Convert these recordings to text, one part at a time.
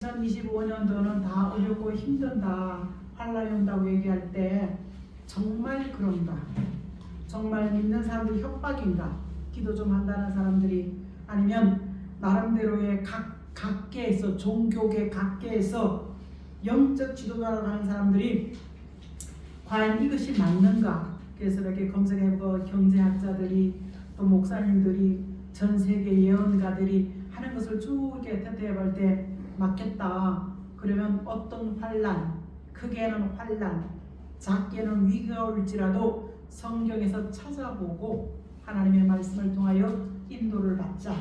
2025년도는 다 어렵고 힘든다, 환란이 온다고 얘기할 때 정말 그런가? 정말 믿는 사람들 협박인가? 기도 좀 한다는 사람들이, 아니면 나름대로의 각계에서, 종교계 각계에서 영적 지도자로 가는 사람들이 과연 이것이 맞는가? 그래서 이렇게 검색해보고 경제학자들이, 또 목사님들이, 전 세계 예언가들이 하는 것을 쭉 이렇게 테스트해볼 때 맞겠다. 그러면 어떤 환란, 크게는 환란, 작게는 위기가 올지라도 성경에서 찾아보고 하나님의 말씀을 통하여 인도를 받자.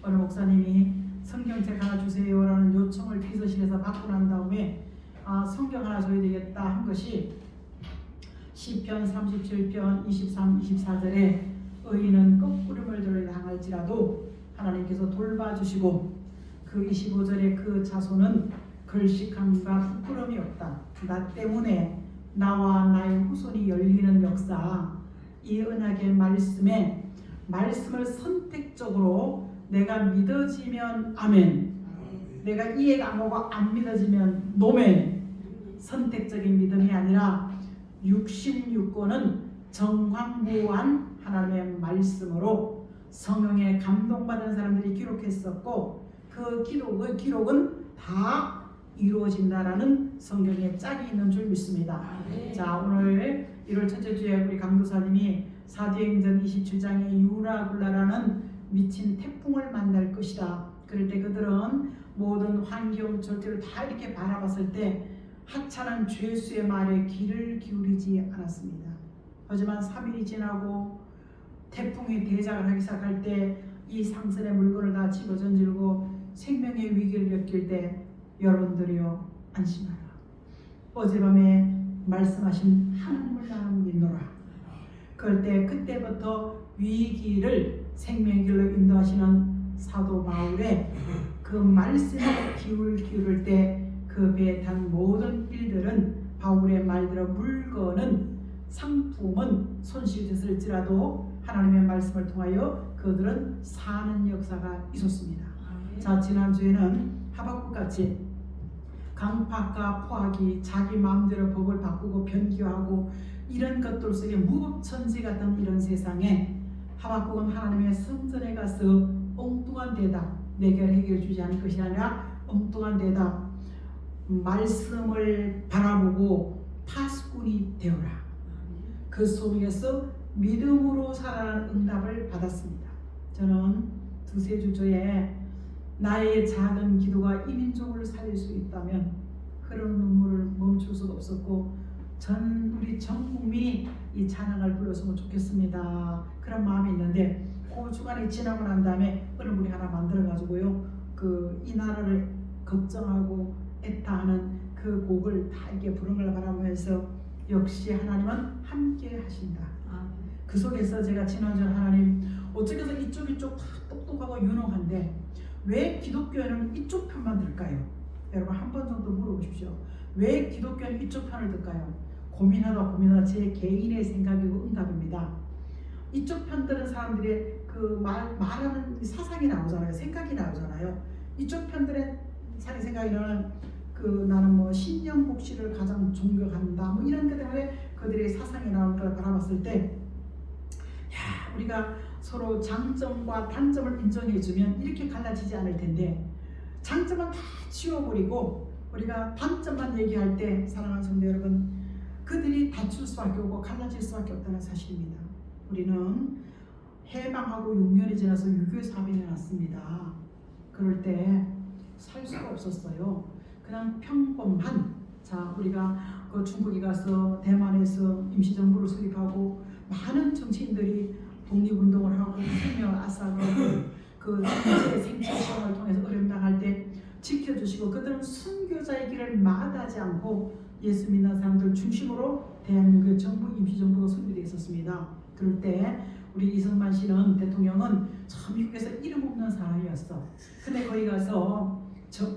어느 목사님이 성경책 하나 주세요라는 요청을 비서실에서 받고 난 다음에 성경 하나 줘야 되겠다 한 것이 시편 37편 23, 24절에 의인은 거꾸름을 당할지라도 하나님께서 돌봐주시고 그 25절에 그 자손은 걸식함과 부끄러움이 없다. 나 때문에 나와 나의 후손이 열리는 역사, 이 언약의 말씀을 선택적으로 내가 믿어지면 아멘, 내가 이해가 안 가고 안 믿어지면 노멘. 선택적인 믿음이 아니라 육신육고는 정황무한 하나님의 말씀으로 성령에 감동받은 사람들이 기록했었고, 그 기록은 다 이루어진다라는 성경에 짝이 있는 줄 믿습니다. 자, 오늘 1월 첫째 주에 우리 강도사님이 사도행전 27장에 유라굴라라는 미친 태풍을 만날 것이다. 그럴 때 그들은 모든 환경 절대를 다 이렇게 바라봤을 때 하찮은 죄수의 말에 귀를 기울이지 않았습니다. 하지만 3일이 지나고 태풍이 대작을 하기 시작할 때 이 상선의 물건을 다 집어던지고 생명의 위기를 겪을 때 여러분들이여 안심하라. 어젯밤에 말씀하신 하나님을 나는 믿노라. 그때부터 위기를 생명길로 인도하시는 사도 바울의 그 말씀에 기울일 때 그 배에 탄 모든 일들은 바울의 말대로 물건은 상품은 손실됐을지라도 하나님의 말씀을 통하여 그들은 사는 역사가 있었습니다. 자, 지난주에는 하박국같이 강팍과 포악이 자기 마음대로 법을 바꾸고 변기하고 이런 것들 속에 무법천지 같은 이런 세상에 하박국은 하나님의 성전에 가서 엉뚱한 대답, 내게 해결해 주지 않을 것이 아니라 엉뚱한 대답, 말씀을 바라보고 파수꾼이 되어라. 그 속에서 믿음으로 살아가는 응답을 받았습니다. 저는 두세 주 전에 나의 작은 기도가 이민족을 살릴 수 있다면 흐르는 눈물을 멈출 수가 없었고, 우리 전 국민이 이 찬양을 불렀으면 좋겠습니다. 그런 마음이 있는데, 그 주간이 지나고 난 다음에 어느 분이 하나 만들어가지고요, 이 나라를 걱정하고 애타하는 그 곡을 다 이렇게 부른 걸 바라보면서 역시 하나님은 함께 하신다. 그 속에서 제가 지난주에 하나님, 어떻게 해서 이쪽 다 똑똑하고 유능한데 왜 기독교는 이쪽 편만 들까요? 여러분 한 번 정도 물어보십시오. 왜 기독교는 이쪽 편을 들까요? 고민하다 제 개인의 생각이고 응답입니다. 이쪽 편 들은 사람들의 그 말하는 사상이 나오잖아요. 생각이 나오잖아요. 이쪽 편들의 생각에는 나는 뭐 신령 복지를 가장 존경한다, 뭐 이런 것 때문에 그들의 사상이 나오는 걸 바라봤을 때, 우리가 서로 장점과 단점을 인정해주면 이렇게 갈라지지 않을 텐데, 장점은 다 지워버리고 우리가 단점만 얘기할 때, 사랑하는 성도 여러분, 그들이 다툴 수밖에 없고 갈라질 수밖에 없다는 사실입니다. 우리는 해방하고 6년이 지나서 유교 사변이 났습니다. 그럴 때 살 수가 없었어요. 그냥 평범한, 우리가 중국에 가서 대만에서 임시정부를 수립하고 많은 정치인들이 독립운동을 하고 생명을 앗아가고 그 생체 시험을 통해서 어려움 당할 때 지켜주시고, 그들은 순교자의 길을 마다하지 않고 예수 믿는 사람들 중심으로 대한민국 정부 임시정부가 수립되어 있었습니다. 그럴 때 우리 이승만 씨는, 대통령은 저 미국에서 이름 없는 사람이었어. 근데 거기 가서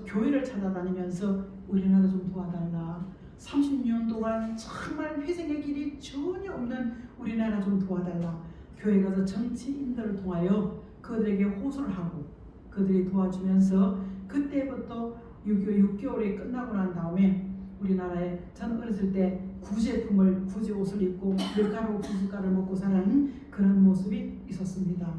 교회를 찾아다니면서 우리나라 좀 도와달라, 30년 동안 정말 회생의 길이 전혀 없는 우리나라 좀 도와달라, 교회 가서 정치인들을 통하여 그들에게 호소를 하고 그들이 도와주면서 그때부터 6.25 6개월이 끝나고 난 다음에 우리나라에 전 어렸을 때 구제품을 구제 옷을 입고 밀가루 구슬가를 먹고 사는 그런 모습이 있었습니다.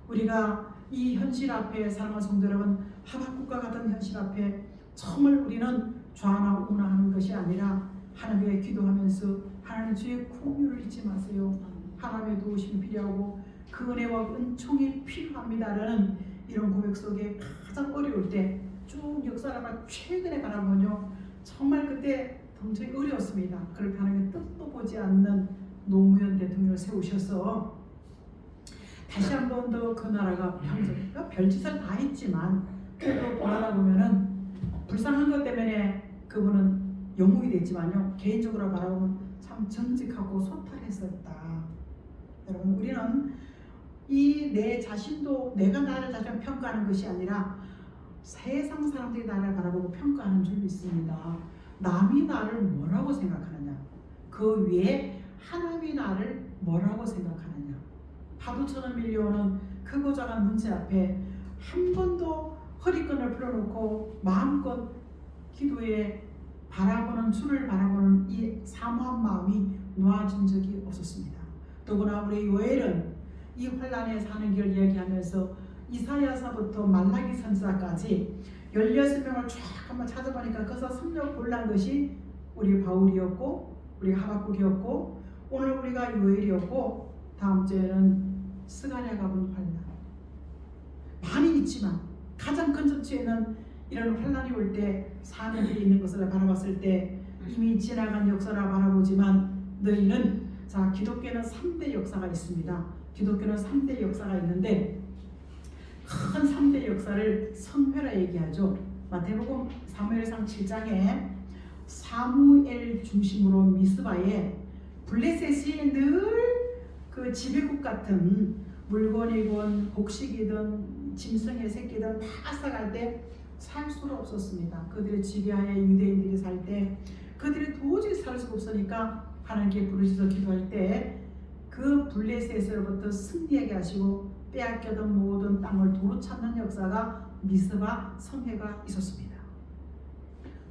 우리가 이 현실 앞에 사랑하는 성도 여러분, 하박국과 같은 현실 앞에 정말 우리는 좌나 우나 하는 것이 아니라 하나님께 기도하면서 하나님 주의 공유를 잊지 마세요. 하나님의 도우심이 필요하고 그 은혜와 은총이 필요합니다라는 이런 고백 속에 가장 어려울 때 쭉 역사를 최근에 바라보면요, 정말 그때 굉장히 어려웠습니다. 그렇게 하나님의 뜻도 보지 않는 노무현 대통령을 세우셔서 다시 한 번 더 그 나라가 별짓을 다 했지만 그래도 돌아보면은 불쌍한 것 때문에 그분은 영웅이 됐지만요, 개인적으로 바라보면 참 정직하고 소탈했었다. 여러분, 우리는 이 내 자신도 내가 나를 자신 평가하는 것이 아니라 세상 사람들이 나를 바라보고 평가하는 줄 믿습니다. 남이 나를 뭐라고 생각하느냐, 그 위에 하나님이 나를 뭐라고 생각하느냐. 파도처럼 밀려오는 크고 작은 문제 앞에 한 번도 허리끈을 풀어놓고 마음껏 기도에 바라보는 주를 바라보는 이 사모한 마음이 놓아진 적이 없었습니다. 더구나 우리 요엘은 이 환란에 사는 길을 이야기하면서 이사야서부터 말라기 선지자까지 16명을 쫙 한번 찾아보니까 거기서 섭렵 골란 것이 우리 바울이었고 우리 하박국이었고 오늘 우리가 요엘이었고 다음 주에는 스가랴가 본 환란. 많이 있지만 가장 큰 전체에는 이런 환란이 올 때 사는 일이 있는 것을 바라봤을 때 이미 지나간 역사를 바라보지만 너희는, 자, 기독교는 3대 역사가 있습니다. 기독교는 3대 역사가 있는데 큰 3대 역사를 성회라 얘기하죠. 마태복음 사무엘상 7장에 사무엘 중심으로 미스바에 블레셋이 늘 그 지배국 같은 물건이건 곡식이든 짐승의 새끼든 다 앗아갈 때 살 수가 없었습니다. 그들의 지배하에 유대인들이 살 때 그들이 도저히 살 수가 없으니까 하나님께 부르짖어 기도할 때 그 블레셋으로부터 승리하게 하시고 빼앗겨던 모든 땅을 도로 찾는 역사가 미스바 성회가 있었습니다.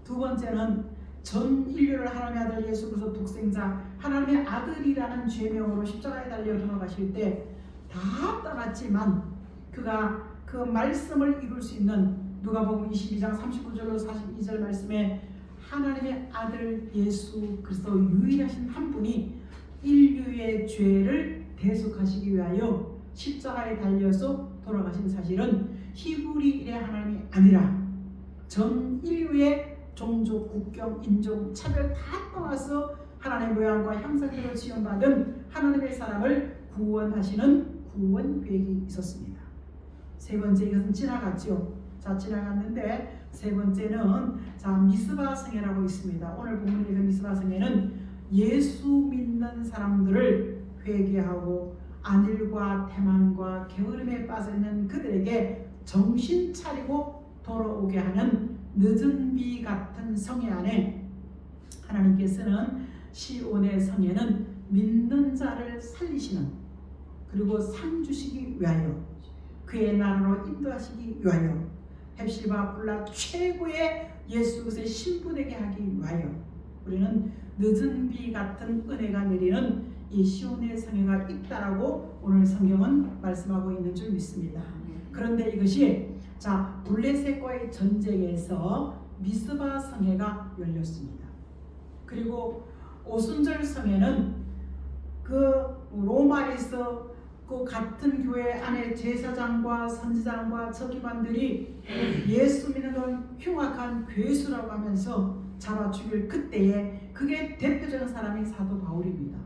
두 번째는 전 인류를 하나님의 아들 예수 그리스도 독생자 하나님의 아들이라는 죄명으로 십자가에 달려 돌아가실 때 다 떠났지만 그가 그 말씀을 이룰 수 있는 누가복음 22장 39절로 42절 말씀에 하나님의 아들 예수 그리스도 유일하신 한 분이 인류의 죄를 대속하시기 위하여 십자가에 달려서 돌아가신 사실은 히브리 일의 하나님이 아니라 전 인류의 종족, 국경, 인종, 차별 다 떠나서 하나님의 모양과 형상대로 지원받은 하나님의 사람을 구원하시는 구원 계획이 있었습니다. 세 번째, 이것은 지나갔죠. 자, 지나갔는데 세 번째는 자, 미스바 성회라고 있습니다. 오늘 본문의 그 미스바 성회는 예수 믿는 사람들을 회개하고 안일과 태만과 게으름에 빠져있는 그들에게 정신 차리고 돌아오게 하는 늦은 비 같은 성회 안에 하나님께서는 시온의 성회는 믿는 자를 살리시는, 그리고 상 주시기 위하여 그의 나라로 인도하시기 위하여 헵시바 불라 최고의 예수 그리스도의 신부되게 하기 위하여 우리는 늦은 비 같은 은혜가 내리는 이 시온의 성회가 있다라고 오늘 성경은 말씀하고 있는 줄 믿습니다. 그런데 이것이 자, 블레셋과의 전쟁에서 미스바 성회가 열렸습니다. 그리고 오순절 성회는 그 로마에서 그 같은 교회 안에 제사장과 선지장과 서기관들이 예수 믿는 건 흉악한 괴수라고 하면서 잡아 죽일 그때에 그게 대표적인 사람이 사도 바울입니다.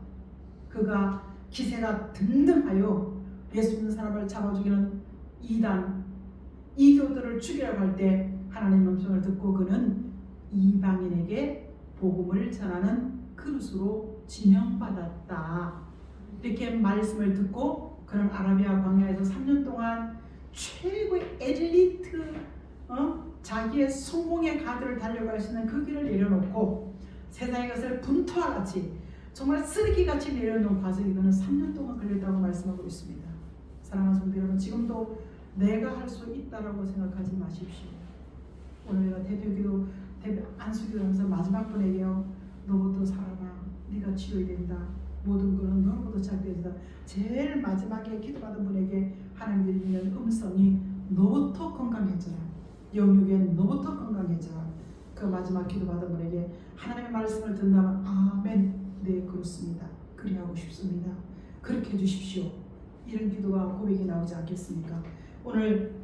그가 기세가 등등하여 예수 믿는 사람을 잡아 죽이는 이단, 이교들을 죽이라고 할 때 하나님의 음성을 듣고 그는 이방인에게 복음을 전하는 그릇으로 지명받았다. 이렇게 말씀을 듣고 그는 아라비아 광야에서 3년 동안 최고의 엘리트, 자기의 성공의 가드를 달려갈 수 있는 그 길을 내려놓고 세상의 것을 분투와 같이 정말 쓰레기같이 내려놓은 과정이 그는 3년 동안 걸렸다고 말씀하고 있습니다. 사랑하는 성도 여러분, 지금도 내가 할 수 있다라고 생각하지 마십시오. 오늘 내가 대표 안수기도 하면서 마지막 분에게요. 너부터 살아라. 네가 치료해야 된다. 모든 것은 너로부터 시작된다. 제일 마지막에 기도받은 분에게 하나님이 드리는 음성이 너부터 건강해져라. 영육엔 너부터 건강해져라. 그 마지막 기도받은 분에게 하나님의 말씀을 듣는다면 아멘. 네 그렇습니다. 그리하고 싶습니다. 그렇게 해주십시오. 이런 기도가 고백이 나오지 않겠습니까? 오늘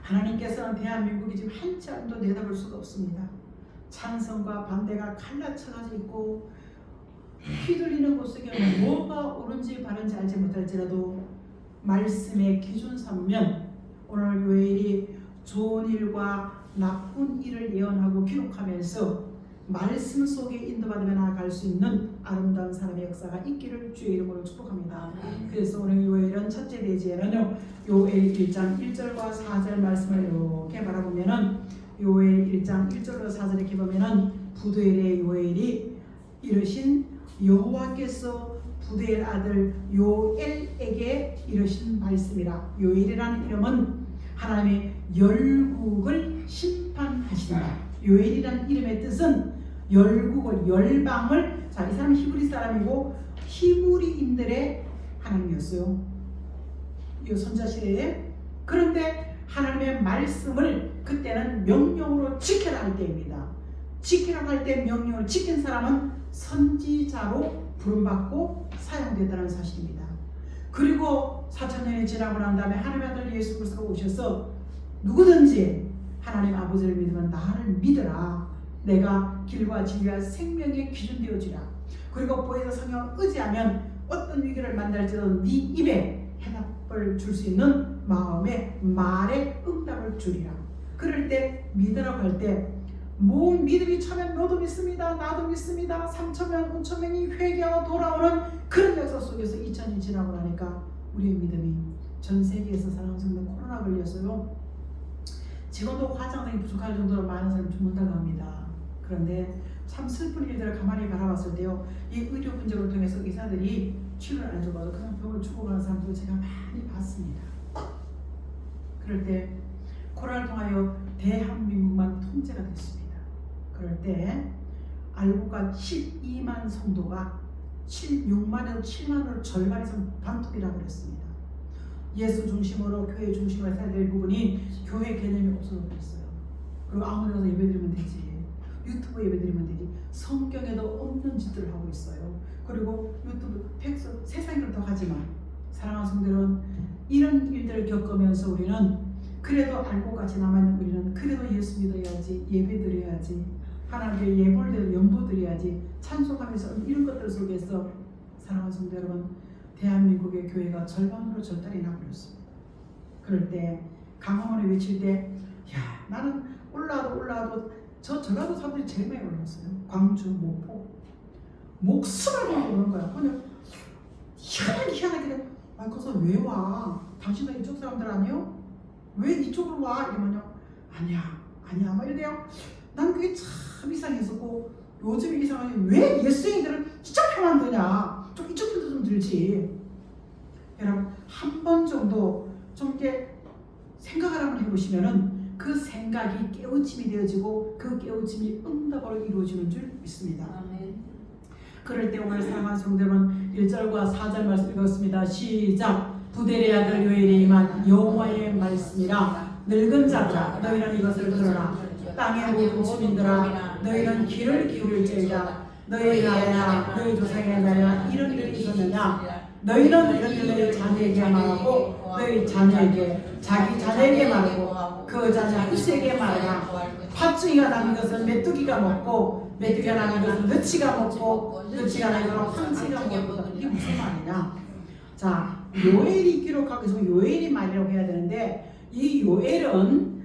하나님께서는 대한민국이 지금 한치 앞도 내다볼 수가 없습니다. 찬성과 반대가 갈라쳐가지고 있고 휘둘리는 곳 속에 뭐가 옳은지 바른지 알지 못할지라도 말씀의 기준 삼으면 오늘 요엘이 좋은 일과 나쁜 일을 예언하고 기록하면서 말씀 속에 인도받으며 나아갈 수 있는 아름다운 사람의 역사가 있기를 주의 이름으로 축복합니다. 그래서 오늘 요엘은 첫째 대지에는요 요엘 1장 1절과 4절 말씀을 이렇게 바라보면은 요엘 1장 1절과 4절에 이렇게 보면은 부두엘의 요엘이 이르신 여호와께서 부두엘 아들 요엘에게 이르신 말씀이라. 요엘이라는 이름은 하나님의 열국을 심판하신다. 요엘이라는 이름의 뜻은 열국을 열방을 자, 이 사람은 히브리 사람이고 히브리인들의 하나님이었어요. 이 선자시대에. 그런데 하나님의 말씀을 그때는 명령으로 지켜라 할 때입니다. 지키라고 할 때 명령을 지킨 사람은 선지자로 부름받고 사용됐다는 사실입니다. 그리고 4,000년이 지나고 난 다음에 하나님의 아들 예수 그리스도가 오셔서 누구든지 하나님 아버지를 믿으면 나를 믿으라. 내가 길과 진리와 생명의 기준 되어주라. 그리고 보혜사 성령을 의지하면 어떤 위기를 만날지라도 네 입에 해답을 줄 수 있는 마음의 말에 응답을 주리라. 그럴 때 믿으라고 할 때 모든 믿음이 차면 너도 믿습니다. 나도 믿습니다. 3,000명, 5,000명이 회개하고 돌아오는 그런 역사 속에서 2000년이 지나고 나니까 우리의 믿음이 전 세계에서 사랑하는 성도 코로나 걸렸어요. 지금도 화장실이 부족할 정도로 많은 사람이 죽는다고 합니다. 그런데 참 슬픈 일들을 가만히 바라봤을 때요, 이 의료 분쟁을 통해서 의사들이 치료를 안 해줘가지고 그냥 병을 죽어가는 사람들을 제가 많이 봤습니다. 그럴 때 코로나를 통하여 대한민국만 통제가 됐습니다. 그럴 때 알고가 12만 성도가 6만에서 7만으로 절반 이상 반토기라고 그랬습니다. 예수 중심으로 교회 중심으로 살아야 될 부분이 교회 개념이 없어져 버렸어요. 그리고 아무나 가서 예배드리면 되지, 유튜브 예배드리면 되지, 성경에도 없는 짓들을 하고 있어요. 그리고 유튜브 팩스 세상이 그렇다고 하지만 사랑하는 성도들은 이런 일들을 겪으면서 우리는 그래도 알고 같이 남아있는 우리는 그래도 예수 믿어야지, 예배드려야지, 하나님께 예물대로 연보드려야지, 찬송하면서 이런 것들 속에서 사랑하는 성도 여러분, 대한민국의 교회가 절반으로 절단이 나버렸습니다. 그럴 때 강화문에 외칠 때 야, 나는 올라와도 저 전라도 사람들이 제일 많이 올랐어요. 광주, 목포 목숨을 걸고 오는 거야. 그냥 희한하게 거기서 왜 와? 당신은 이쪽 사람들 아니요? 왜 이쪽으로 와? 이러면요, 아니야 막 이래요. 난 그게 참 이상했었고, 요즘 이상하게 왜 예수인들은 이쪽 편만 드냐? 좀 이쪽 편도 좀 들지. 여러분 한 번 정도 좀 이렇게 생각을 한번 해보시면은 그 생각이 깨우침이 되어지고 그 깨우침이 응답으로 이루어지는 줄 믿습니다. 아멘. 그럴 때 오늘 사랑하는 성도들은 1절과 4절 말씀 읽었습니다. 시작. 부델의 아들 요엘이 임한 여호와의 말씀이라. 늙은 자들아 너희는 이것을 들어라. 땅의 모든 주민들아 너희는 귀를 기울일지어다. 너희 나라나 너희 조상의 나라 이런 일이 있었느냐. 너희는 이런 일을 너희 자녀에게 말하고 너희 자녀에게 자기 자녀에게 말하고 그 자녀 후세에게 말하라. 팥죽이가 남은 것은 메뚜기가 먹고 메뚜기가 남은 것은 느치가 먹고 느치가 남은 것은 황치가 먹고. 이게 무슨 말이냐. 자, 요엘이 기록하고 있으면 요엘이 말이라고 해야 되는데 이 요엘은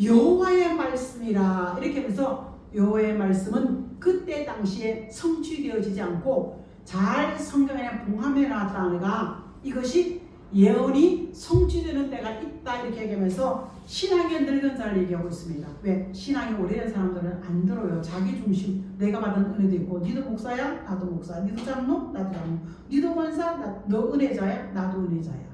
여호와의 말씀이라 이렇게 하면서 여호와의 말씀은 그때 당시에 성취되어지지 않고 잘 성경에 봉함해 놨다가 이것이 예언이 성취되는 때가 있다 이렇게 얘기하면서 신앙의 늙은 자를 얘기하고 있습니다. 왜? 신앙이 오래된 사람들은 안 들어요. 자기 중심, 내가 받은 은혜도 있고, 니도 목사야? 나도 목사야. 니도 장로? 나도 장로. 니도 권사? 너 은혜자야? 나도 은혜자야.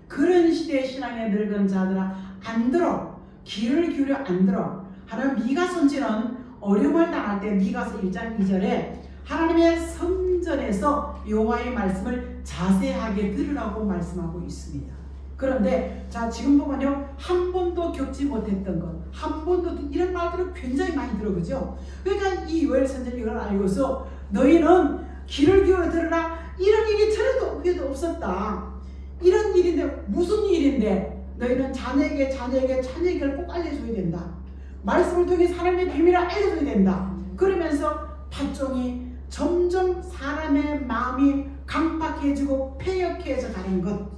그런 시대의 신앙의 늙은 자들은 안 들어. 귀를 기울여 안 들어. 하나님 미가 선지는 어려움을 당할 때 미가서 1장 2절에 하나님의 성전에서 여호와의 말씀을 자세하게 들으라고 말씀하고 있습니다. 그런데 자 지금 보면요, 한 번도 겪지 못했던 것, 한 번도 이런 말들을 굉장히 많이 들어, 그죠? 그러니까 이 요엘 선지자는 이걸 알고서 너희는 귀를 기울여 들으라. 이런 일이 전에도 없었다. 이런 일인데 무슨 일인데 너희는 자녀에게 꼭 알려줘야 된다. 말씀을 통해 하나님의 비밀을 알려줘야 된다. 그러면서 팥종이 점점 사람의 마음이 강팍해지고 폐역해져 가는 것,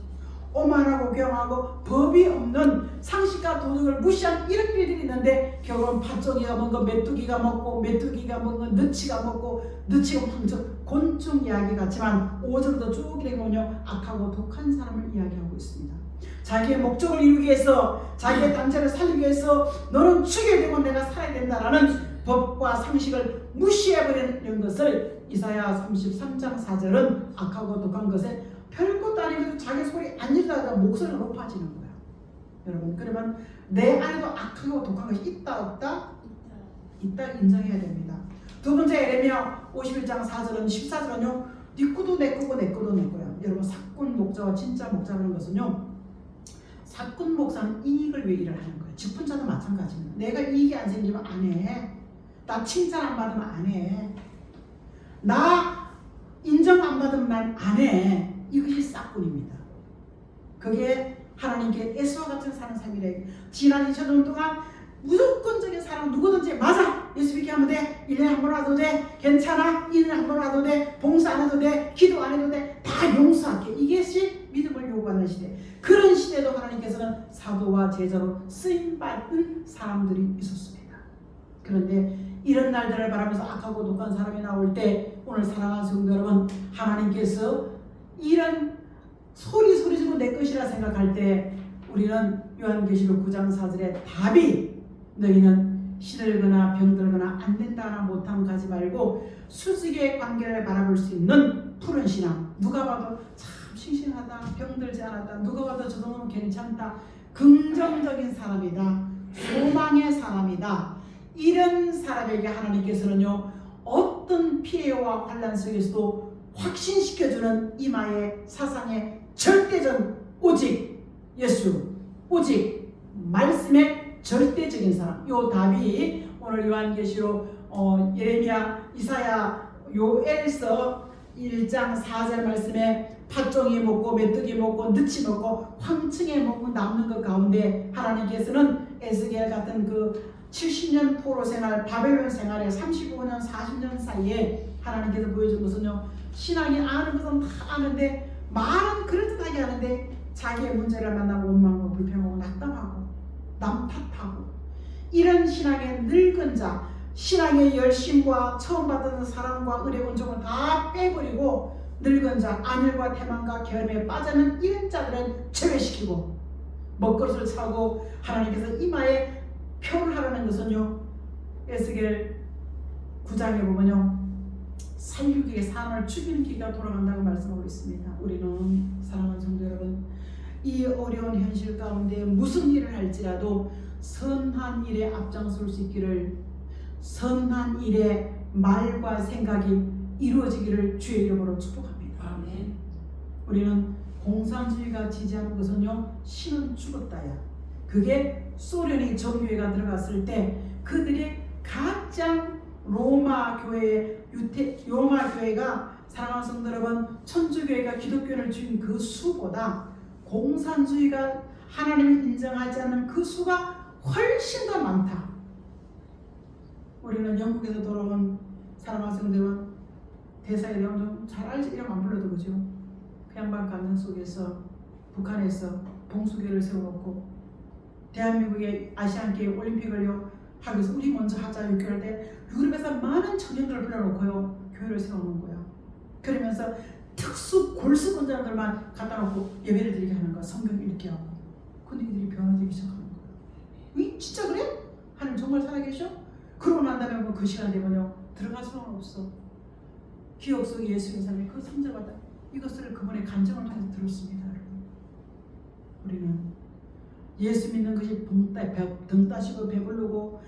오만하고 경하고 법이 없는 상식과 도덕을 무시한 이런 일들이 있는데 결국은 팥종이가 먹고 메뚜기가 먹고 메뚜기가 먹고 너치가 먹고 너치가 황적 곤충 이야기 같지만 5절부터 쭉 이렇게 보면 악하고 독한 사람을 이야기하고 있습니다. 자기의 목적을 이루기 위해서, 자기의 단체를 살리기 위해서 너는 죽여야 되고 내가 살아야 된다라는 법과 상식을 무시해버리는 것을 이사야 33장 4절은 악하고 독한 것에 별것도 아니면서 자기 소리 안 지르다가 목소리가 높아지는 거야. 여러분, 그러면 내 안에도 악하고 독한 것이 있다 없다? 있다 인정해야 됩니다. 두 번째 에레미야 51장 4절은 14절은요, 네 거도 내 거고 내 거도 내 거야. 여러분, 사꾼 목자와 진짜 목자라는 것은요, 사꾼 목사는 이익을 위해 일을 하는 거예요. 직분자도 마찬가지입니다. 내가 이익이 안 생기면 안 해. 나 칭찬 안 받으면 안 해. 나 인정 안 받으면 난 안 해. 이것이 사꾼입니다. 그게 하나님께 예수와 같은 사는 삶이래. 지난 2000년 동안 무조건적인 사랑, 누구든지 맞아, 예수 믿게 하면 돼, 1년에 한 번 와도 돼, 괜찮아, 1년에 한 번 와도 돼, 봉사 안 해도 돼, 기도 안 해도 돼, 다 용서할게. 이것이 믿음을 요구하는 시대. 그런 시대도 하나님께서는 사도와 제자로 쓰임받은 사람들이 있었습니다. 그런데 이런 날들을 바라면서 악하고 독한 사람이 나올 때, 오늘 사랑하는 성도 여러분, 하나님께서 이런 소리 지르고 내 것이라 생각할 때 우리는 요한계시록 9장 4절의 답이 너희는 시들거나 병들거나 안 된다나 못함 가지 말고 수직의 관계를 바라볼 수 있는 푸른 신앙. 누가 봐도 참 싱싱하다, 병들지 않았다, 누가 봐도 저 정도면 괜찮다, 긍정적인 사람이다, 소망의 사람이다. 이런 사람에게 하나님께서는요, 어떤 피해와 환난 속에서도 확신시켜주는 이마의 사상의 절대적 오직 예수, 오직 말씀의 절대적인 사람. 요 답이 오늘 요한계시록 예레미야, 이사야, 요엘서 1장 4절 말씀에 팥종이 먹고 메뚜기 먹고 느치 먹고 황충에 먹고 남는 것 가운데 하나님께서는 에스겔 같은 그 70년 포로 생활, 바벨론 생활의 35년 40년 사이에 하나님께서 보여준 것은요, 신앙이 아는 것은 다 아는데 말은 그럴듯하게 하는데 자기의 문제를 만나고 원망하고 불평하고 낙담하고 남 탓하고, 이런 신앙의 늙은 자, 신앙의 열심과 처음 받은 사랑과 은혜 온종을 다 빼버리고 늙은 자, 안일과 태만과 게으름에 빠져있는 이런 자들은 제외시키고 먹그릇을 차고 하나님께서 이마에 표를 하라는 것은요, 에스겔 9장에 보면요, 살육의 산을 죽이는 기가 돌아간다고 말씀하고 있습니다. 우리는 사랑하는 성도 여러분, 이 어려운 현실 가운데 무슨 일을 할지라도 선한 일에 앞장설 수 있기를, 선한 일에 말과 생각이 이루어지기를 주의 이름으로 축복합니다. 아멘. 우리는 공산주의가 지지하는 것은요, 신은 죽었다야. 그게 소련이 정교회가 들어갔을 때 그들이 가장 로마 교회가, 사랑하는 성도 여러분, 천주교회가 기독교를 죽인 그 수보다 공산주의가 하나님을 인정하지 않는 그 수가 훨씬 더 많다. 우리는 영국에서 돌아온 사랑하는 성도 여러분, 대사에 대한 좀 잘 알지, 이름 안 불러도 그죠? 그 양반 가면 속에서 북한에서 봉수교를 세워놓고 대한민국의 아시안게임 올림픽을요 하기 위해서 우리 먼저 하자 이렇게 할 때 유럽에서 많은 청년들을 불러놓고요 교회를 세워놓은 거야. 그러면서 특수 골수권자들만 갖다 놓고 예배를 드리게 하는 거야. 성경 읽게 하고. 근데 이들이 변화되기 시작하는 거야. 이 진짜 그래? 하나님 정말 살아계셔? 그러고 난 다음에 뭐 그 시간 되면요 들어갈 수는 없어. 기억 속에 예수의 삶이 그 성자마다 이것을 그분의 간증을 통해서 들었습니다. 여러분. 우리는 예수 믿는 것이 등 따시고 배부르고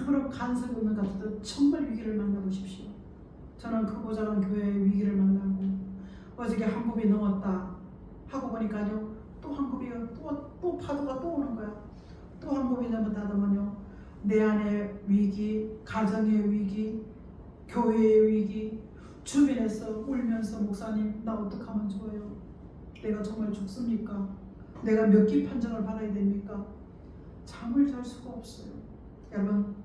아무런 간섭이 없는 것 같아도 정말 위기를 만나보십시오. 저는 그 모자란 교회의 위기를 만나고 어저께 한 굽이 넘었다 하고 보니까요 또 한 굽이 또 파도가 또 오는 거야. 또 한 굽이 넘었다 하면요 내 안의 위기, 가정의 위기, 교회의 위기, 주변에서 울면서 목사님 나 어떡하면 좋아요? 내가 정말 죽습니까? 내가 몇 기 판정을 받아야 됩니까? 잠을 잘 수가 없어요. 여러분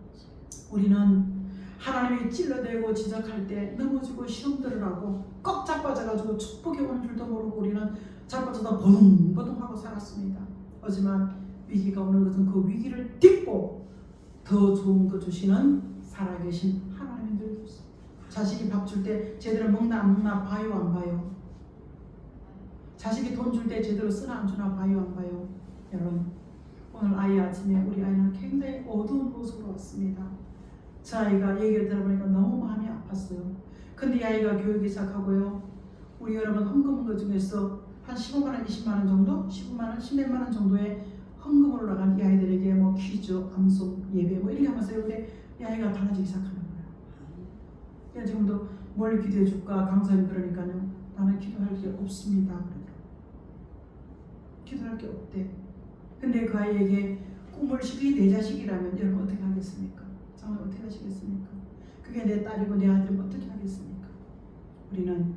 우리는 하나님이 찔러대고 지적할 때 넘어지고 시험들을 하고 꽉 자빠져가지고 축복이 오는 줄도 모르고 우리는 자빠져서 버둥버둥하고 살았습니다. 하지만 위기가 오는 것은 그 위기를 딛고 더 좋은 거 주시는 살아계신 하나님인 줄 믿습니다. 자식이 밥 줄 때 제대로 먹나 안 먹나 봐요 안 봐요? 자식이 돈 줄 때 제대로 쓰나 안 주나 봐요 안 봐요? 여러분 오늘 아이 아침에 우리 아이는 굉장히 어두운 모습으로 왔습니다. 저 아이가 얘기를 들어보니까 너무 마음이 아팠어요. 근데 이 아이가 교육이 시작하고요. 우리 여러분 헌금한 것 중에서 한 15만원, 20만원 정도? 15만원, 10몇만원 정도의 헌금으로 나간 이 아이들에게 뭐 퀴즈, 암송, 예배 뭐 이렇게 하면서 근데 이 아이가 달라지기 시작하는 거예요. 그래서 지금도 뭘 기도해 줄까 강사님 그러니까요. 나는 기도할 게 없습니다. 그러더라고요. 기도할 게 없대. 근데 그 아이에게 꿈을 시키 내 자식이라면 여러분 어떻게 하겠습니까? 정말 어떻게 하시겠습니까? 그게 내 딸이고 내 아들이면 어떻게 하겠습니까? 우리는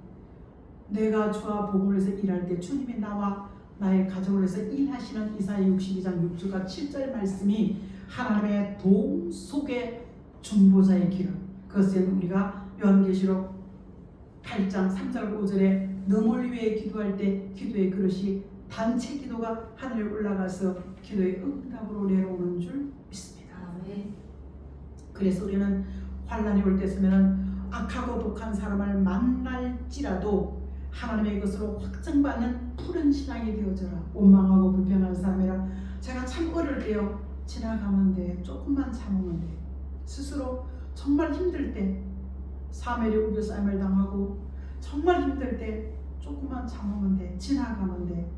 내가 주와 복음을 위해서 일할 때 주님이 나와 나의 가족을 위해서 일하시는 이사야 62장 6절과 7절 말씀이 하나님의 도움 속의 중보자의 기름, 그것은 우리가 요한계시록 8장 3절 5절에 너를 위해 기도할 때 기도의 그릇이 단체 기도가 하늘에 올라가서 기도의 응답으로 내려오는 줄 믿습니다. 그래서 우리는 환난이 올 때 쓰면은 악하고 독한 사람을 만날지라도 하나님의 것으로 확증받는 푸른 신앙이 되어져라. 원망하고 불평하는 사람이라 제가 참 어릴 때요 지나가면 돼, 조금만 참으면 돼. 스스로 정말 힘들 때 사매를 우겨싸임을 당하고 정말 힘들 때 조금만 참으면 돼, 지나가면 돼.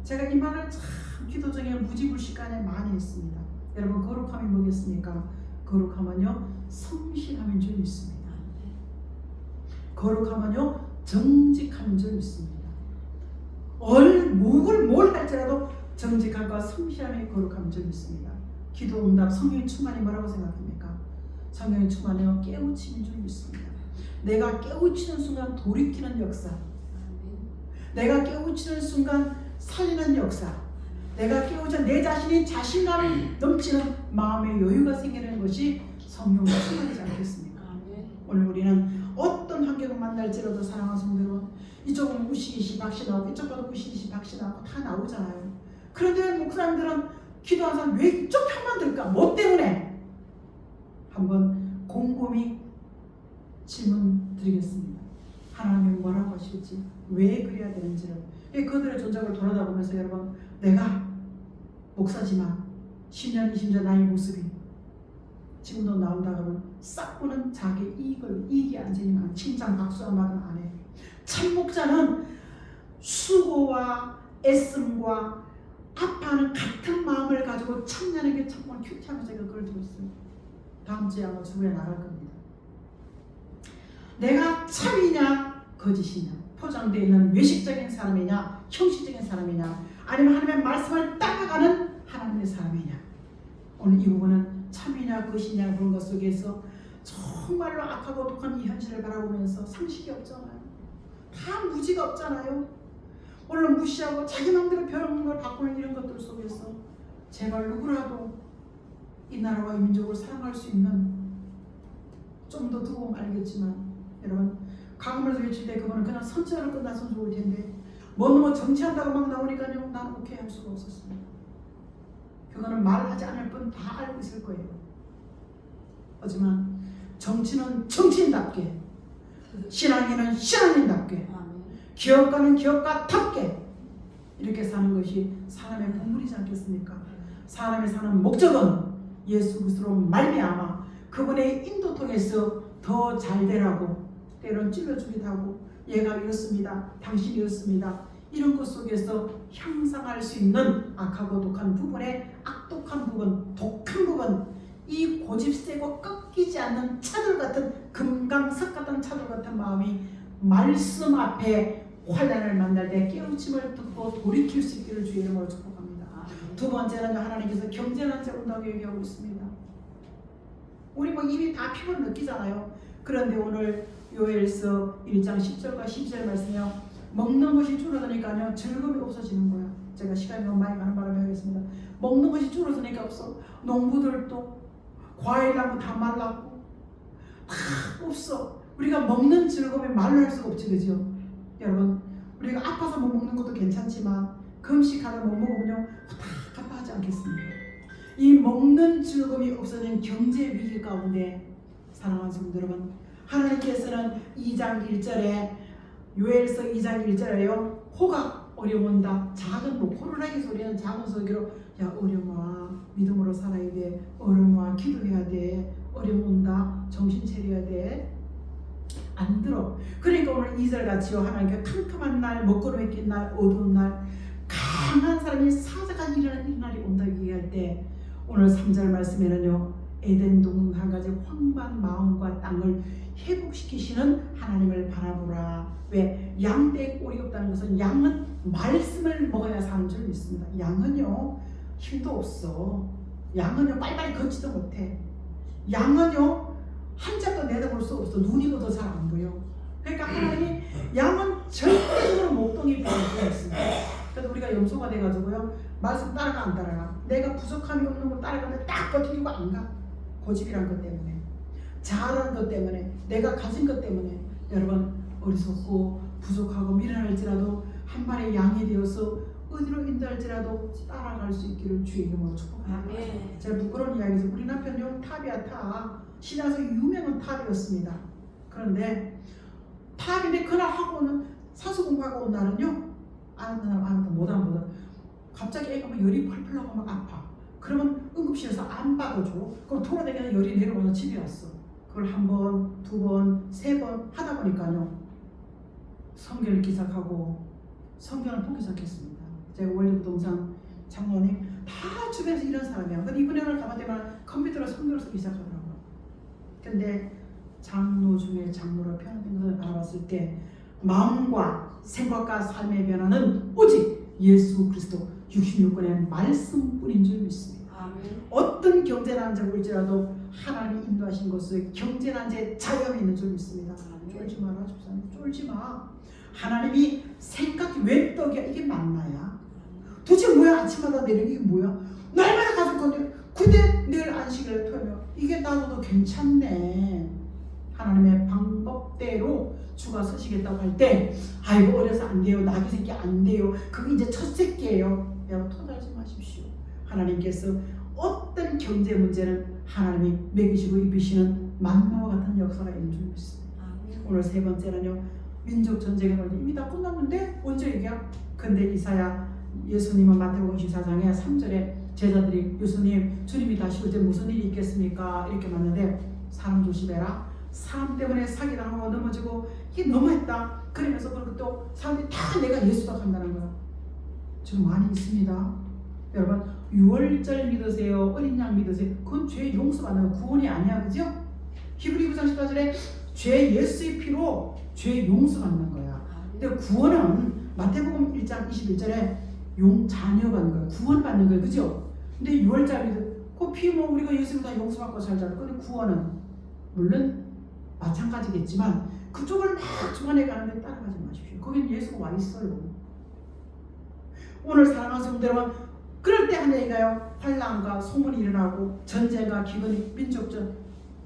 제가 이 말을 참 기도 중에 무지불식간에 많이 했습니다. 여러분 거룩함이 뭐겠습니까? 거룩함은요 성실함인 줄 믿습니다. 거룩함은요 정직함인 줄 믿습니다. 뭘 할지라도 정직함과 성실함이 거룩함인 줄 믿습니다. 기도 응답 성령의 충만이 뭐라고 생각합니까? 성령의 충만이요 깨우침인 줄 믿습니다. 내가 깨우치는 순간 돌이키는 역사, 내가 깨우치는 순간 살리는 역사, 내가 깨우쳐 내 자신이 자신감이 넘치는 마음의 여유가 생기는 것이 성령의 충만이지 않겠습니까? 오늘 우리는 어떤 환경을 만날지라도 사랑하는 성도는 이쪽은 우시시 박시 나오고 이쪽 가도 우시시 박시 나오고 다 나오잖아요. 그런데 목사님들은 기도하는 사람 왜 이쪽 편만 들까? 뭐 때문에? 한번 곰곰이 질문 드리겠습니다. 하나님이 뭐라고 하실지, 왜 그래야 되는지를 그들의 존재를 돌아다 보면서 여러분 내가 목사지만 10년 20년 나의 모습이 지금도 나온다 그러면 싹 보는 자기 이익이 안지만 칭찬 박수 한마디 안 해. 참 목자는 수고와 애씀과 아파하는 같은 마음을 가지고 참여하는 게 정말 큐티하면서 제가 그걸 들고 있어요. 다음 주에 아마 주부에 나갈 겁니다. 내가 참이냐 거짓이냐, 포장되어 있는 외식적인 사람이냐 형식적인 사람이냐, 아니면 하나님의 말씀을 따라가는 하나님의 사람이냐. 오늘 이 부분은 참이냐 거짓이냐 그런 것 속에서 정말로 악하고 독한 이 현실을 바라보면서 상식이 없잖아요. 다 무지가 없잖아요. 물론 무시하고 자기 마음대로 벼르는 걸 바꾸는 이런 것들 속에서 제발 누구라도 이 나라와 이 민족을 사랑할 수 있는, 좀 더 두고 알겠지만 여러분 강물에서 외칠 때 그거는 그냥 선처로 끝났으면 좋을 텐데 뭐 정치한다고 막 나오니까요 나는 오케이 할 수가 없었습니다. 그거는 말하지 않을 뿐 다 알고 있을 거예요. 하지만 정치는 정치인답게, 신앙인은 신앙인답게, 기업가는 기업가답게 이렇게 사는 것이 사람의 본분이지 않겠습니까? 사람이 사는 목적은 예수 그리스도로 말미암아 그분의 인도 통해서 더 잘 되라고, 때론 찔러주기도 하고 얘가 이렇습니다, 당신이 이렇습니다, 이런 것 속에서 향상할 수 있는 악하고 독한 부분에 악독한 부분, 독한 부분, 이 고집세고 꺾이지 않는 차돌 같은 금강석 같은 차돌 같은 마음이 말씀 앞에 환난을 만날 때 깨우침을 듣고 돌이킬 수 있기를 주의 이름으로 축복합니다. 두 번째는 하나님께서 경제난제 온다고 얘기하고 있습니다. 우리 뭐 이미 다 피곤을 느끼잖아요. 그런데 오늘 요엘서 1장 10절과 12절 말씀이요, 먹는 것이 줄어드니까요 즐거움이 없어지는 거야. 제가 시간이 너무 많이 가는 바람에 하겠습니다. 먹는 것이 줄어드니까 없어. 농부들도 과일나무 다 말랐고 다 없어. 우리가 먹는 즐거움이 말로 할 수가 없지, 그죠? 여러분, 우리가 아파서 못 먹는 것도 괜찮지만 금식하다 못 먹으면요 다 아파하지 않겠습니까? 이 먹는 즐거움이 없어진 경제 위기 가운데 사랑하는 성도 여러분, 하나님께서는 2장 1절에 요엘서 2장 1절에요 호각 어려운다. 작은 뭐 코로나의 소리는 작은 소리로 야 어려워 믿음으로 살아야 돼. 어려워 기도해야 돼. 어려운다 정신 차려야 돼. 안 들어. 그러니까 오늘 2절 같이요 하나님께 캄캄한 날 먹구름이 낀 날 어두운 날 강한 사람이 사자가 일어나는 날이 온다 얘기할 때 오늘 3절 말씀에는요 에덴 동산 한 가지 황반 마음과 땅을 회복시키시는 하나님을 바라보라. 왜? 양떼에 꼴이 없다는 것은 양은 말씀을 먹어야 사는 줄 믿습니다. 양은요 힘도 없어. 양은요 빨리빨리 걷지도 못해. 양은요 한 짝도 내다볼 수 없어. 눈이 더 잘 안 보여. 그러니까 하나님이 양은 절대적으로 목동이 되어있습니다. 그래서 우리가 염소가 돼가지고요 말씀 따라가 안 따라가. 내가 부족함이 없는 걸 따라가는데 딱 버티고 안 가. 고집이란 것 때문에, 잘하는 것 때문에, 내가 가진 것 때문에 여러분 어리석고 부족하고 미련할지라도 한 마리의 양이 되어서 어디로 인도할지라도 따라갈 수 있기를 주의 이름으로 축복합니다. 제가 부끄러운 이야기에서 우리 남편요 탑이야 탑. 신화에서 유명한 탑이었습니다. 그런데 탑인데 그날 하고는 사수 공부하고 온 날은요 아는 못하는 갑자기 애가 막 열이 펄펄 나고 막 아파. 그러면 응급실에서 안 받아줘. 그럼 돌아다니는 열이 내려와서 집에 왔어. 그걸 한 번, 두 번, 세 번 하다 보니까요 성경을 기작하고 성경을 보기 시작했습니다. 제가 월드부동산 장로님 다 주변에서 이런 사람이야. 근데 이번에는 가만 되면 컴퓨터로 성경을 쓰기 시작하더라고요. 근데 장로 중에 장로로 변화된 것을 알아봤을 때 마음과 생각과 삶의 변화는 오직 예수 그리스도 66권의 말씀뿐인 줄 믿습니다. 아멘. 어떤 경제난제가 올지라도 하나님이 인도하신 것을 경제난제 자유함이 있는 줄 믿습니다. 쫄지 마라 집사님. 쫄지 마. 하나님이 생각이 왜 떡이야? 이게 만나야. 도대체 뭐야? 아침마다 내리는 게 뭐야? 날마다 가질 건데 근데 내일 안식일을 토하며 이게 나도 괜찮네. 하나님의 방법대로 주가 서시겠다고 할 때 아이고 어려서 안 돼요. 나귀 새끼 안 돼요. 그거 이제 첫 새끼예요. 여러분 토달지 마십시오. 하나님께서 어떤 경제 문제는 하나님이 먹이시고 입히시는 만나와 같은 역사가 있는 줄 믿습니다. 오늘 세 번째는요 민족 전쟁의 문제 이미 다 끝났는데 언제 얘기야? 근데 이사야 예수님은 마태복음 24장에 3절에 제자들이 예수님 주님이 다시 올 때 무슨 일이 있겠습니까? 이렇게 말하는데 사람 조심해라. 사람 때문에 사기당하고 넘어지고 이게 너무했다. 그러면서 그리고 또 사람들이 다 내가 예수다 한다는 거야. 지금 많이 있습니다. 여러분 유월절 믿으세요. 어린 양 믿으세요. 그건 죄 용서받는 구원이 아니야. 그죠? 히브리 9장 14절에 죄 예수의 피로 죄 용서받는 거야. 근데 구원은 마태복음 1장 21절에 자녀받는 거야. 구원받는 거야. 그죠? 근데 유월절 믿으 그 피 뭐 우리가 예수님 다 용서받고 살잖아. 근데 구원은 물론 마찬가지겠지만 그쪽을 막 주관해 가는데 따라가지 마십시오. 거기는 예수가 와 있어요. 오늘 사랑하는 성도 여러분, 그럴 때 한 얘기가요. 환란과 소문이 일어나고 전쟁과 기근이 민족전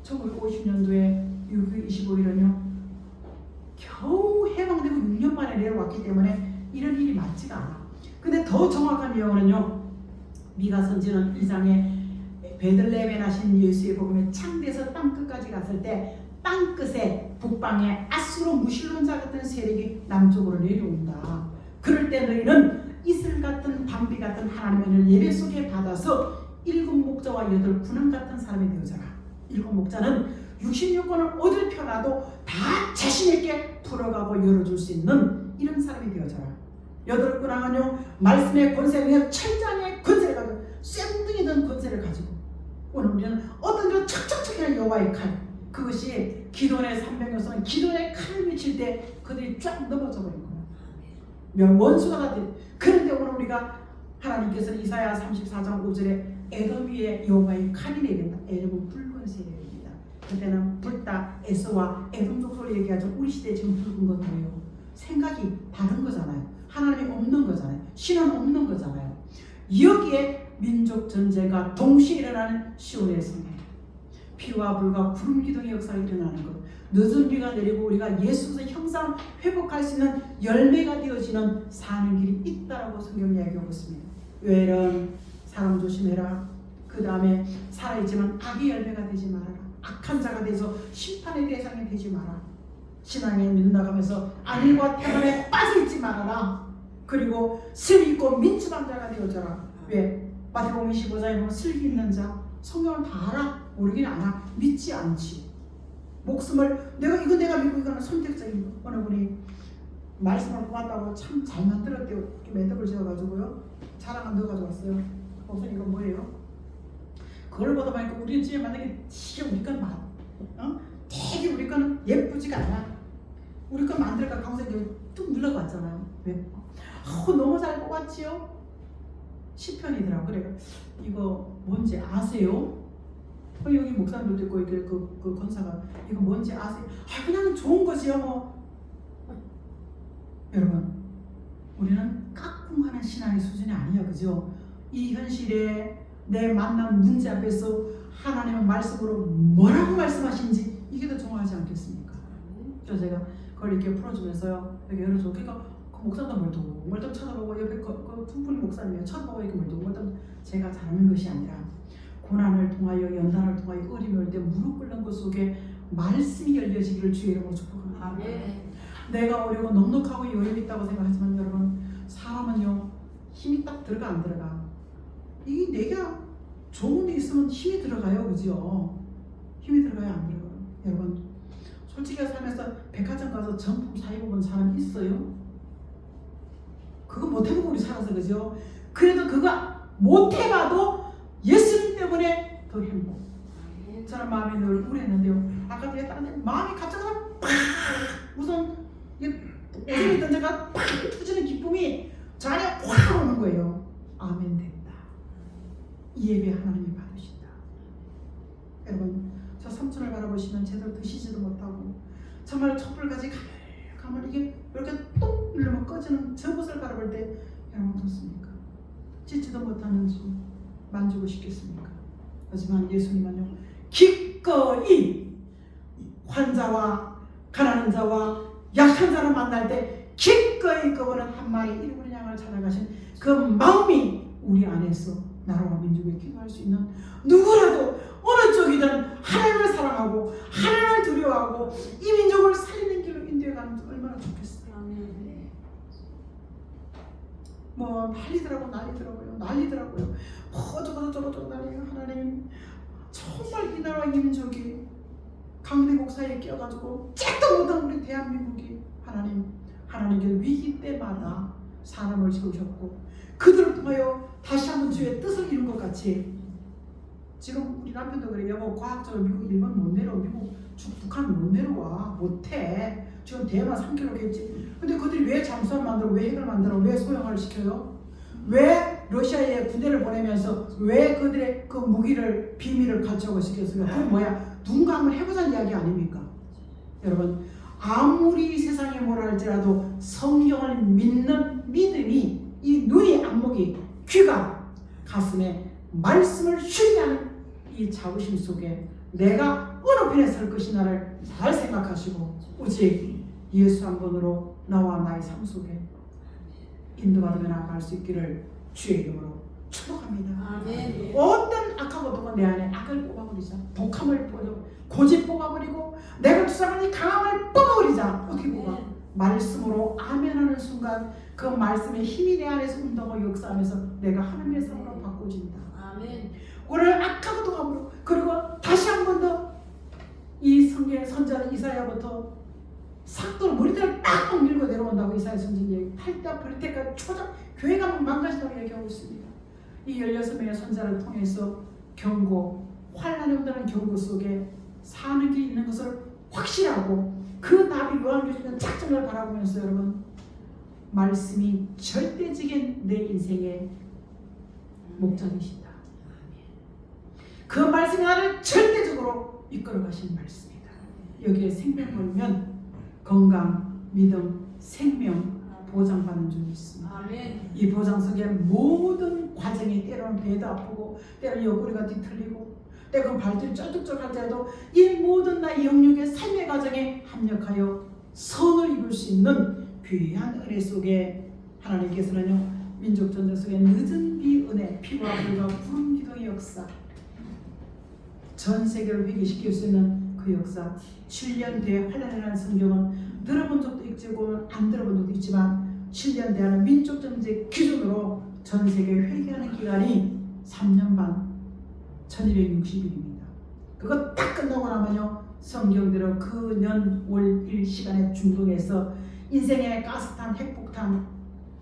1950년도에 6월 25일은요 겨우 해방되고 6년 만에 내려왔기 때문에 이런 일이 맞지가 않아. 근데 더 정확한 내용은요 미가 선지는 2장에 베들레헴에 나신 예수의 복음이 창대에서 땅끝까지 갔을 때 땅끝에 북방에 아수르 무신론자 같은 세력이 남쪽으로 내려온다. 그럴 때 너희는 이슬 같은 담비 같은 하나님의 은혜를 예배 속에 받아서 7 목자와 8 군왕 같은 사람이 되어져라. 7 목자는 66권을 어딜 펴놔도 다 자신있게 풀어가고 열어줄 수 있는 이런 사람이 되어져라. 여덟 군왕은요 말씀의 권세를 천장의 권세를 가지고 쇠궁둥이 든 권세를 가지고 오늘 우리는 어떤 그 척척척이라는 여호와의 칼, 그것이 기도원의 300여성은 기도원의 칼을 미칠 때 그들이 쫙 넘어져 버린 거예요. 원수가 다 돼. 그런데 오늘 우리가 하나님께서는 이사야 34장 5절에 에돔 위에 여호와의 칼이 내린다. 에돔은 붉은색이 내립니다. 그때는 불다 에서와 에돔 족속을 얘기하죠. 우리 시대에 지금 붉은 건 뭐예요? 생각이 다른 거잖아요. 하나님이 없는 거잖아요. 신은 없는 거잖아요. 여기에 민족 전쟁과 동시에 일어나는 시온의 성령, 피와 불과 구름 기둥의 역사가 일어나는 것, 늦은 비가 내리고 우리가 예수의 형상 회복할 수 있는 열매가 되어지는 사는 길이 있다라고 성경 이야기하고 있습니다. 외는 사람 조심해라. 그 다음에 살아있지만 악의 열매가 되지 말아라. 악한 자가 돼서 심판의 대상이 되지 마라. 신앙에 믿는다면서 안일과 태만에 빠져있지 말아라. 그리고 슬기 있고 민첩한 자가 되어져라. 왜? 마태복음 25장에 보면 슬기 있는 자, 성경을 다 알아? 모르긴 알아. 믿지 않지. 목숨을 내가 믿고 이거는 선택적인 거. 어느 분이 말씀을 고맙다고 참 잘 만들었대요. 이렇게 매듭을 지어가지고요. 자랑 안 넣어가지고 왔어요. 목사님 이거 뭐예요? 그걸 보다 보니까 우리 집에 만약에 되게 우리 건 되게 우리 거는 예쁘지가 않아. 우리 건 만들까 강사님이 뚝 눌러봤잖아요. 왜? 너무 잘 뽑았지요? 시편이더라고. 그래 이거 뭔지 아세요? 여기 목사님들도 있고 이게 그 권사가 이거 뭔지 아세요? 그냥 좋은 거지요 뭐. 여러분 우리는 깍꿍하는 신앙의 수준이 아니야, 그죠? 이 현실에 내 만난 문제 앞에서 하나님의 말씀으로 뭐라고 말씀하신지 이게 더 중요하지 않겠습니까? 그래서 제가 그걸 이렇게 풀어주면서요 이렇게 열어줘. 그러니까 그 목사도 멀뚱 쳐다보고 옆에 그 두 분이 목사님이 쳐다보고 이렇게 멀뚱 제가 잘하는 것이 아니라 고난을 통하여 연단을 통하여 어림이 올 때 무릎 꿇는 것 속에 말씀이 열려지기를 주의 이름으로 축복합니다. 내가 어려고 넉넉하고 여유 있다고 생각하지만 여러분 사람은요 힘이 딱 들어가 안 들어가. 이게 내가 좋은 데 있으면 힘이 들어가요, 그죠? 힘이 들어가요, 안 들어가요? 여러분 솔직히 살면서 백화점 가서 정품 사 입어본 사람 있어요? 그거 못 해보고 우리 살아서, 그죠? 그래도 그거 못 해봐도 예수님 때문에 더 행복. 저는 마음이 늘 우울했는데요. 아까 제가 다른 데 마음이 갑자기 팍 우선 오줌이 던져가 팍 터지는 기쁨이 저 안에 확 오는 거예요. 아멘 됐다. 이 예배 하나님이 받으신다. 여러분 저 삼촌을 바라보시면 제대로 드시지도 못하고 정말 촛불까지 가면 이게 이렇게 똑 누르면 꺼지는 저것을 바라볼 때 여러분 어떻습니까? 찢지도 못하는 수 만지고 싶겠습니까? 하지만 예수님은요 기꺼이 환자와 가난한 자와 약한 자를 만날 때 기꺼이 그분은 한 마리 일꾼의 양을 찾아가신 그 마음이 우리 안에서 나라와 민족에 기도할 수 있는 누구라도 어느 쪽이든 하나님을 사랑하고 하나님을 두려워하고 이 민족을 살리는 길로 인도해가는 게 얼마나 좋겠어요. 뭐 난리더라고요. 저거 난리가. 하나님 정말 이 나라와 이 민족이 강대국 사이에 끼어가지고 짝도 못한 우리 대한민국이 하나님께서 위기 때마다 사람을 지으셨고 그들을 통하여 다시 한번 주의 뜻을 이룬 것 같이 지금 우리 남편도 그래요. 뭐 과학적으로 미국 일본 못 내려와, 북한 못 내려와, 못해. 지금 대만 3km겠지. 근데 그들이 왜 잠수함 만들어, 왜 핵을 만들어, 왜 소형화를 시켜요? 왜 러시아에 군대를 보내면서 왜 그들의 그 무기를 비밀을 갖추고 시켰어요? 그건 뭐야? 누군가 한번 해보자는 이야기 아닙니까? 여러분 아무리 세상에 뭐라 할지라도 성경을 믿는 믿음이 이 눈이 안목이 귀가 가슴에 말씀을 쉬하는 이 자부심 속에 내가 어느 편에 설 것이냐를 잘 생각하시고 오직 예수 한 번으로 나와 나의 삶 속에 인도받으며 나아갈 수 있기를 주의 이름으로 축복합니다. 아멘. 어떤 악한 것도 내 안에 악을 뽑아버리자. 독함을 뽑아버리고 고집 뽑아버리고 내가 주장하는 강함을 뽑아버리자. 어떻게 뽑아? 말씀으로 아멘하는 순간 그 말씀의 힘이 내 안에서 운동하고 역사하면서 내가 하나님의 삶으로 바꿔진다. 아멘. 오늘 악한 것도 가버리고 그리고 다시 한 번 더 이 성경의 선지자 이사야부터 삭도로 머리들을 빡빡 밀고 내려온다고 이사야 선지자의 팔다 버릴 때까지 초장 교회가 망가진다고 얘기하고 있습니다. 이 16명의 선자를 통해서 경고, 환난이 온다는 경고 속에 사는 게 있는 것을 확실하고 그 답이 요한계시록 작정을 바라보면서 여러분 말씀이 절대적인 내 인생의 목적이시다. 그 말씀이 나를 절대적으로 이끌어 가신 말씀이다. 여기에 생명 걸면 건강, 믿음, 생명 보장받는 줄이 있습니다. 아멘. 이 보장 속에 모든 과정이 때로는 배도 아프고 때로는 옆구리가 뒤틀리고 때로는 발길이 쩔뚝쩔할지라도 이 모든 나의 영육의 삶의 과정에 합력하여 선을 이룰 수 있는 귀한 은혜 속에 하나님께서는요 민족 전쟁 속에 늦은 비 은혜 피부와 불과 푸른 기도의 역사 전 세계를 회개시킬 수 있는 그 역사 7년 뒤에 환란이라는 성경은 들어본 적도 있고 안 들어본 적도 있지만 7년 대하는 민족 전쟁 기준으로 전 세계 회개하는 기간이 3년 반 1260일입니다. 그거 딱 끝나고 나면요 성경대로 그 년 월 일 시간에 중동에서 인생의 가스탄, 핵폭탄,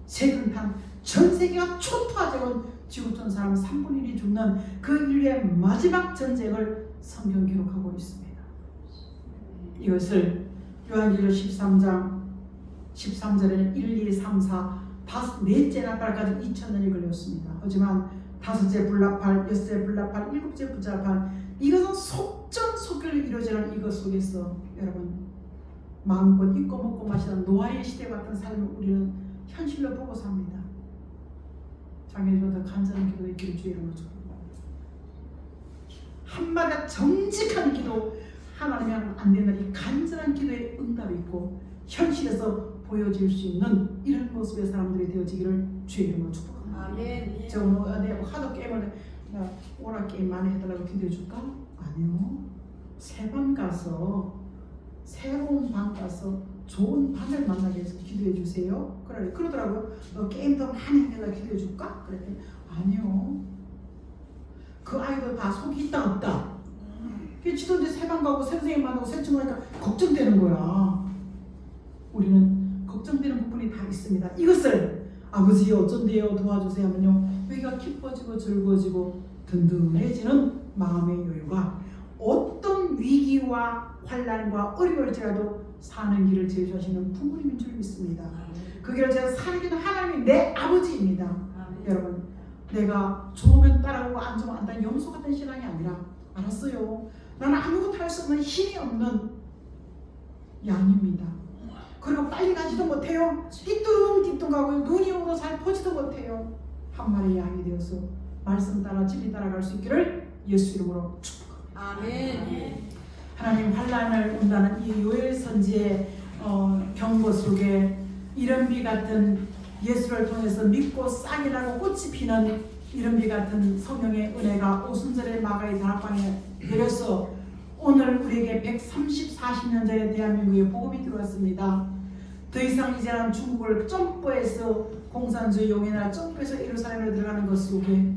세균탄 전 세계가 초토화되온 지구촌 사람 3분의 1이 죽는 그 인류의 마지막 전쟁을 성경 기록하고 있습니다. 이것을 요한계시록 13장 13절에는 1, 2, 3, 4 넷째 나팔까지 2000년이 걸렸습니다. 하지만 다섯째 불나팔, 여섯째 불나팔, 일곱째 부자팔 이것은 속전속결로 이루어지는 이것 속에서 여러분 마음껏 입고 먹고 마시는 노아의 시대 같은 삶을 우리는 현실로 보고 삽니다. 장애인보다 간절한 기도의 길을 주의 이름으로 축복합니다. 한마디가 정직한 기도 하나님이 하면 안 되는 이 간절한 기도의 응답이 있고 현실에서 보여질 수 있는 이런 모습의 사람들이 되어지기를 주의 이름으로 축복합니다. 아멘. 저 오늘 내가 하도 게임을 오락 게임 많이 해달라고 기도해 줄까? 아니요. 새 방 가서 새로운 방 가서 좋은 방을 만나게 해서 기도해 주세요. 그러더라고요. 너 게임 더 많이 해달라고 기도해 줄까? 그랬더니 아니요. 그 아이도 다 속이 있다 없다. 지도 이제 새 방 가고 새 선생님 만나고 새 친구 하니까 걱정되는 거야. 우리는 걱정되는 부분이 다 있습니다. 이것을 아버지 어쩐데요 도와주세요 하면요 여기가 기뻐지고 즐거워지고 든든해지는 마음의 여유가 어떤 위기와 환난과 어려울지라도 사는 길을 제시하시는 부모님인 줄 믿습니다. 그 길을 제가 사는 길은 하나님이 내 아버지입니다. 여러분 내가 좋으면 따라오고 안 좋으면 안다는 염소 같은 신앙이 아니라 알았어요. 나는 아무것도 할 수 없는 힘이 없는 양입니다. 그리고 빨리 가지도 못해요. 띠뚱띠뚱 가고 눈이 오고 잘 보지도 못해요. 한 마리의 양이 되어서 말씀 따라 진리 따라갈 수 있기를 예수 이름으로 축복합니다. 아멘. 하나님 환난을 온다는 이 요엘 선지의 경고 속에 이런 비 같은 예수를 통해서 믿고 싹이 나고 꽃이 피는 이런 비 같은 성령의 은혜가 오순절의 마가의 다락방에 내려서 오늘 우리에게 130, 40년 전에 대한민국에 복음이 들어왔습니다. 더 이상 이제는 중국을 점프해서 공산주의 용해나 점프해서 예루살렘으로 들어가는 것 속에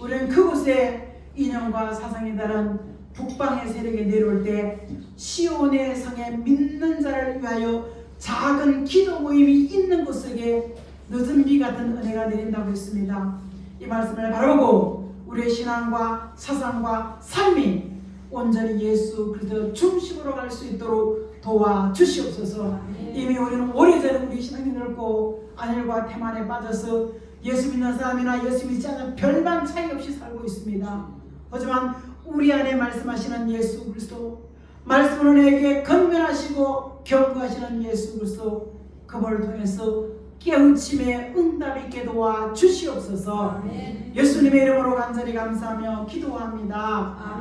우리는 그곳에 이념과 사상이 다른 북방의 세력이 내려올 때 시온의 성에 믿는 자를 위하여 작은 기도 모임이 있는 곳에 늦은 비 같은 은혜가 내린다고 했습니다. 이 말씀을 바라보고 우리의 신앙과 사상과 삶이 온전히 예수 그리스도 중심으로 갈 수 있도록 도와주시옵소서. 이미 우리는 오래전에 우리 신앙이 넓고 안일과 태만에 빠져서 예수 믿는 사람이나 예수 믿지 않는 별반 차이 없이 살고 있습니다. 하지만 우리 안에 말씀하시는 예수 그리스도 말씀으로 내게 건면하시고 경고하시는 예수 그리스도 그분을 통해서 깨우침에 응답 있게 도와 주시옵소서. 예수님의 이름으로 간절히 감사하며 기도합니다.